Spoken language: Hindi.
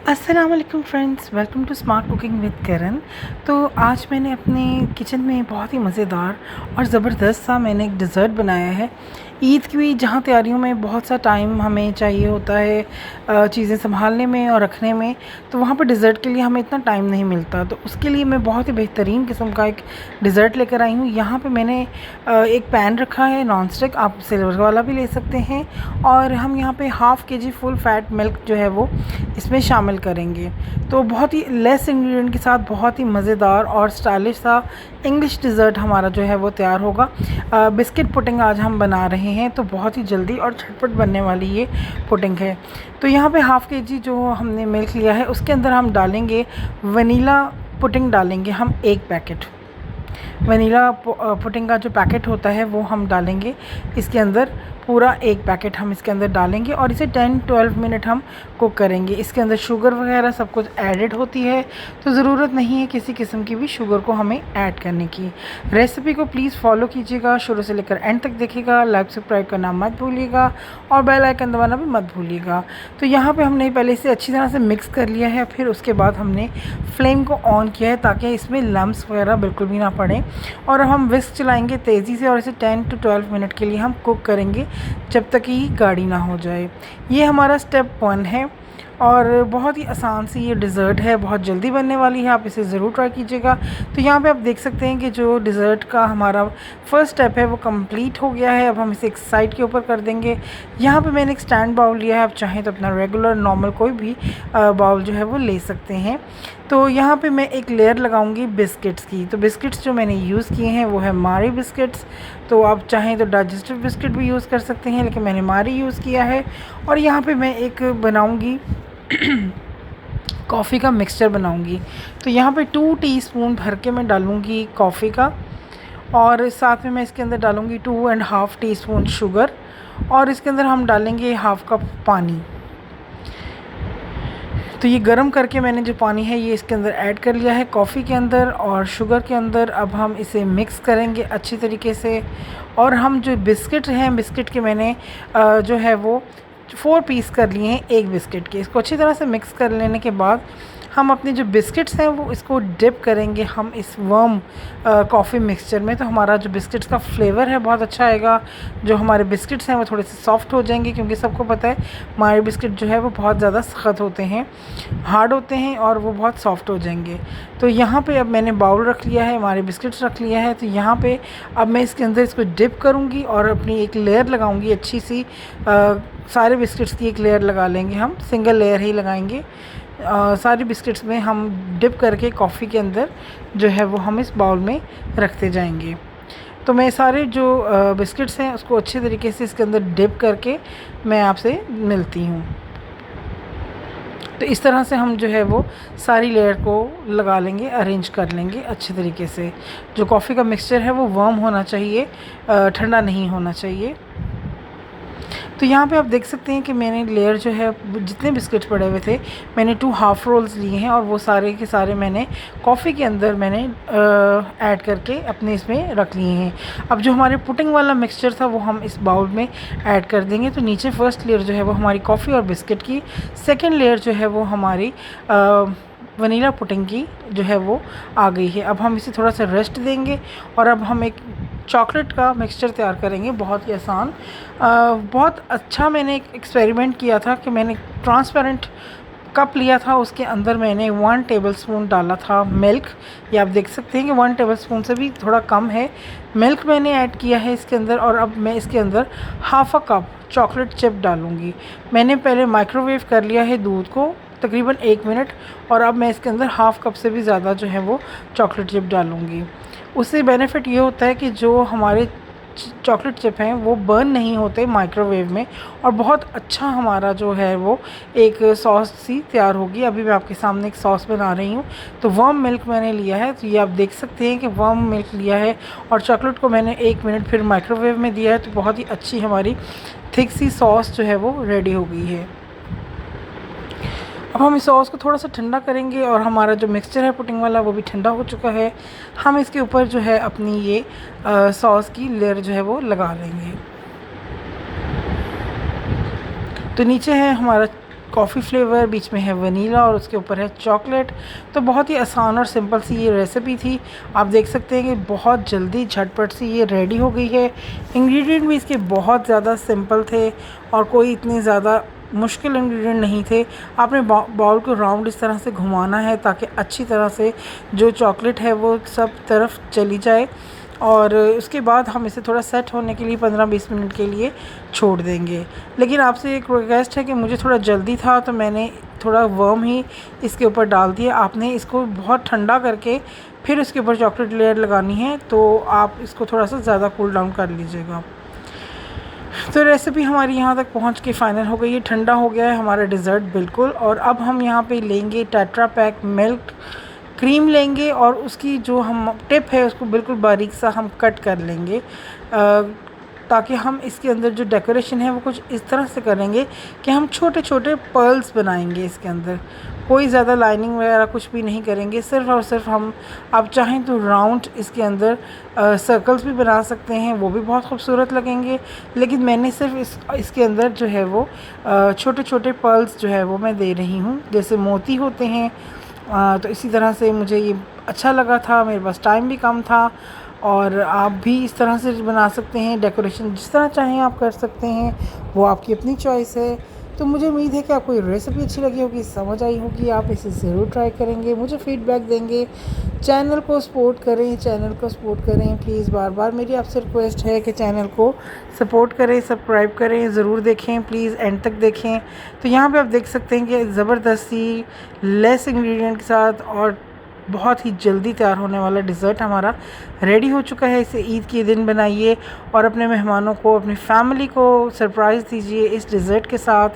अस्सलाम वालेकुम friends, welcome to smart cooking with Karan. तो आज मैंने अपने किचन में बहुत ही मज़ेदार और ज़बरदस्त सा मैंने एक डिज़र्ट बनाया है। ईद की जहाँ तैयारियों में बहुत सा टाइम हमें चाहिए होता है चीज़ें संभालने में और रखने में, तो वहाँ पर डिज़र्ट के लिए हमें इतना टाइम नहीं मिलता। तो उसके लिए मैं बहुत ही बेहतरीन किस्म का एक डिज़र्ट लेकर आई हूँ। यहाँ पे मैंने एक पैन रखा है नॉन स्टिक, आप सिल्वर वाला भी ले सकते हैं। और हम यहाँ पे हाफ़ के जी फुल फैट मिल्क जो है वो इसमें शामिल करेंगे। तो बहुत ही लेस इंग्रेडिएंट के साथ बहुत ही मज़ेदार और स्टाइलिश सा इंग्लिश डिज़र्ट हमारा जो है वो तैयार होगा। बिस्किट पुडिंग आज हम बना रहे हैं, तो बहुत ही जल्दी और झटपट बनने वाली ये पुडिंग है। तो यहाँ पे हाफ़ के जी जो हमने मिल्क लिया है उसके अंदर हम डालेंगे वनीला पुडिंग, डालेंगे हम 1 पैकेट। वनीला पुडिंग का जो पैकेट होता है वो हम डालेंगे इसके अंदर, पूरा 1 पैकेट हम इसके अंदर डालेंगे और इसे 10-12 मिनट हम कुक करेंगे। इसके अंदर शुगर वगैरह सब कुछ एडेड होती है, तो ज़रूरत नहीं है किसी किस्म की भी शुगर को हमें ऐड करने की। रेसिपी को प्लीज़ फॉलो कीजिएगा, शुरू से लेकर एंड तक देखिएगा। लाइक सब्सक्राइब करना मत भूलिएगा और बेल आइकन दबाना भी मत भूलिएगा। तो यहाँ पे हमने पहले इसे अच्छी तरह से मिक्स कर लिया है, फिर उसके बाद हमने फ्लेम को ऑन किया है ताकि इसमें लम्स वगैरह बिल्कुल भी ना पड़े। और हम विस्क चलाएंगे तेज़ी से और इसे 10-12 मिनट के लिए हम कुक करेंगे जब तक कि गाढ़ी ना हो जाए। ये हमारा स्टेप 1 है और बहुत ही आसान सी ये डिज़र्ट है, बहुत जल्दी बनने वाली है, आप इसे ज़रूर ट्राई कीजिएगा। तो यहाँ पे आप देख सकते हैं कि जो डिज़र्ट का हमारा फर्स्ट स्टेप है वो कंप्लीट हो गया है। अब हम इसे एक साइड के ऊपर कर देंगे। यहाँ पे मैंने एक स्टैंड बाउल लिया है, आप चाहें तो अपना रेगुलर नॉर्मल कोई भी बाउल जो है वो ले सकते हैं। तो यहाँ पे मैं एक लेयर लगाऊंगी बिस्किट्स की। तो बिस्किट्स जो मैंने यूज़ किए हैं वो है मारी बिस्किट्स। तो आप चाहें तो डाइजेस्टिव बिस्किट भी यूज़ कर सकते हैं, लेकिन मैंने मारी यूज़ किया है। और यहाँ पे मैं एक बनाऊंगी कॉफ़ी का मिक्सचर बनाऊंगी। तो यहाँ पे 2 टीस्पून भर के मैं डालूंगी कॉफ़ी का, और साथ में मैं इसके अंदर डालूंगी 2.5 टीस्पून शुगर, और इसके अंदर हम डालेंगे हाफ़ कप पानी। तो ये गर्म करके मैंने जो पानी है ये इसके अंदर ऐड कर लिया है कॉफ़ी के अंदर और शुगर के अंदर। अब हम इसे मिक्स करेंगे अच्छी तरीके से। और हम जो बिस्किट हैं, बिस्किट के मैंने जो है वो 4 पीस कर लिए हैं 1 बिस्किट के। इसको अच्छी तरह से मिक्स कर लेने के बाद हम अपने जो बिस्किट्स हैं वो इसको डिप करेंगे हम इस वर्म कॉफ़ी मिक्सचर में। तो हमारा जो बिस्किट्स का फ्लेवर है बहुत अच्छा आएगा। जो हमारे बिस्किट्स हैं वो थोड़े से सॉफ्ट हो जाएंगे, क्योंकि सबको पता है हमारे बिस्किट जो है वो बहुत ज़्यादा सख्त होते हैं, हार्ड होते हैं, और वो बहुत सॉफ्ट हो जाएंगे। तो यहाँ पे अब मैंने बाउल रख लिया है, हमारे बिस्किट्स रख लिया है। तो यहाँ पे अब मैं इसके अंदर इसको डिप करूँगी और अपनी एक लेयर लगाऊँगी अच्छी सी। सारे बिस्किट्स की एक लेयर लगा लेंगे, हम सिंगल लेयर ही लगाएंगे। सारी बिस्किट्स में हम डिप करके कॉफ़ी के अंदर जो है वो हम इस बाउल में रखते जाएंगे। तो मैं सारे जो बिस्किट्स हैं उसको अच्छे तरीके से इसके अंदर डिप करके मैं आपसे मिलती हूँ। तो इस तरह से हम जो है वो सारी लेयर को लगा लेंगे, अरेंज कर लेंगे अच्छे तरीके से। जो कॉफ़ी का मिक्सचर है वो वार्म होना चाहिए, ठंडा नहीं होना चाहिए। तो यहाँ पे आप देख सकते हैं कि मैंने लेयर जो है जितने बिस्किट्स पड़े हुए थे मैंने 2 हाफ़ रोल्स लिए हैं, और वो सारे के सारे मैंने कॉफ़ी के अंदर मैंने ऐड करके अपने इसमें रख लिए हैं। अब जो हमारे पुडिंग वाला मिक्सचर था वो हम इस बाउल में ऐड कर देंगे। तो नीचे फर्स्ट लेयर जो है वो हमारी कॉफ़ी और बिस्किट की, सेकेंड लेयर जो है वो हमारी वनीला पुडिंग की जो है वो आ गई है। अब हम इसे थोड़ा सा रेस्ट देंगे और अब हम एक चॉकलेट का मिक्सचर तैयार करेंगे, बहुत ही आसान। बहुत अच्छा मैंने एक एक्सपेरिमेंट किया था कि मैंने ट्रांसपेरेंट कप लिया था, उसके अंदर मैंने 1 टेबलस्पून डाला था मिल्क। ये आप देख सकते हैं कि 1 टेबलस्पून से भी थोड़ा कम है मिल्क मैंने ऐड किया है इसके अंदर। और अब मैं इसके अंदर हाफ़ कप चॉकलेट चिप डालूँगी। मैंने पहले माइक्रोवेव कर लिया है दूध को तकरीबन 1 मिनट, और अब मैं इसके अंदर हाफ़ कप से भी ज़्यादा जो है वो चॉकलेट चिप डालूँगी। उससे बेनिफिट ये होता है कि जो हमारे चॉकलेट चिप हैं वो बर्न नहीं होते माइक्रोवेव में, और बहुत अच्छा हमारा जो है वो एक सॉस सी तैयार होगी। अभी मैं आपके सामने एक सॉस बना रही हूँ। तो वर्म मिल्क मैंने लिया है, तो ये आप देख सकते हैं कि वर्म मिल्क लिया है, और चॉकलेट को मैंने 1 मिनट फिर माइक्रोवेव में दिया है। तो बहुत ही अच्छी हमारी थिक सी सॉस जो है वो रेडी हो गई है। अब हम इस सॉस को थोड़ा सा ठंडा करेंगे, और हमारा जो मिक्सचर है पुडिंग वाला वो भी ठंडा हो चुका है। हम इसके ऊपर जो है अपनी ये सॉस की लेयर जो है वो लगा लेंगे। तो नीचे है हमारा कॉफ़ी फ्लेवर, बीच में है वनीला और उसके ऊपर है चॉकलेट। तो बहुत ही आसान और सिंपल सी ये रेसिपी थी। आप देख सकते हैं कि बहुत जल्दी झटपट सी ये रेडी हो गई है। इंग्रेडिएंट भी इसके बहुत ज़्यादा सिंपल थे और कोई इतने ज़्यादा मुश्किल इंग्रेडिएंट नहीं थे। आपने बाउल को राउंड इस तरह से घुमाना है ताकि अच्छी तरह से जो चॉकलेट है वो सब तरफ चली जाए, और उसके बाद हम इसे थोड़ा सेट होने के लिए 15-20 मिनट के लिए छोड़ देंगे। लेकिन आपसे एक रिक्वेस्ट है कि मुझे थोड़ा जल्दी था तो मैंने थोड़ा वर्म ही इसके ऊपर डाल दिया। आपने इसको बहुत ठंडा करके फिर उसके ऊपर चॉकलेट लेयर लगानी है, तो आप इसको थोड़ा सा ज़्यादा कूल डाउन कर लीजिएगा। तो रेसिपी हमारी यहाँ तक पहुँच के फ़ाइनल हो गई है, ठंडा हो गया है हमारा डिज़र्ट बिल्कुल। और अब हम यहाँ पे लेंगे टेट्रा पैक मिल्क क्रीम लेंगे और उसकी जो हम टिप है उसको बिल्कुल बारीक सा हम कट कर लेंगे, ताकि हम इसके अंदर जो डेकोरेशन है वो कुछ इस तरह से करेंगे कि हम छोटे छोटे पर्ल्स बनाएंगे इसके अंदर। कोई ज़्यादा लाइनिंग वगैरह कुछ भी नहीं करेंगे, सिर्फ़ और सिर्फ हम, आप चाहें तो राउंड इसके अंदर सर्कल्स भी बना सकते हैं, वो भी बहुत खूबसूरत लगेंगे। लेकिन मैंने सिर्फ इसके अंदर जो है वो छोटे छोटे पर्ल्स जो है वो मैं दे रही हूँ, जैसे मोती होते हैं। तो इसी तरह से मुझे ये अच्छा लगा था, मेरे पास टाइम भी कम था। और आप भी इस तरह से बना सकते हैं, डेकोरेशन जिस तरह चाहें आप कर सकते हैं, वो आपकी अपनी चॉइस है। तो मुझे उम्मीद है कि आपको ये रेसिपी अच्छी लगी होगी, समझ आई होगी, आप इसे ज़रूर ट्राई करेंगे, मुझे फ़ीडबैक देंगे। चैनल को सपोर्ट करें प्लीज़। बार बार मेरी आपसे रिक्वेस्ट है कि चैनल को सपोर्ट करें, सब्सक्राइब करें, ज़रूर देखें प्लीज़, एंड तक देखें। तो यहाँ पे आप देख सकते हैं कि ज़बरदस्ती लेस इंग्रेडिएंट के साथ और बहुत ही जल्दी तैयार होने वाला डिज़र्ट हमारा रेडी हो चुका है। इसे ईद के दिन बनाइए और अपने मेहमानों को, अपनी फैमिली को सरप्राइज़ दीजिए इस डिज़र्ट के साथ।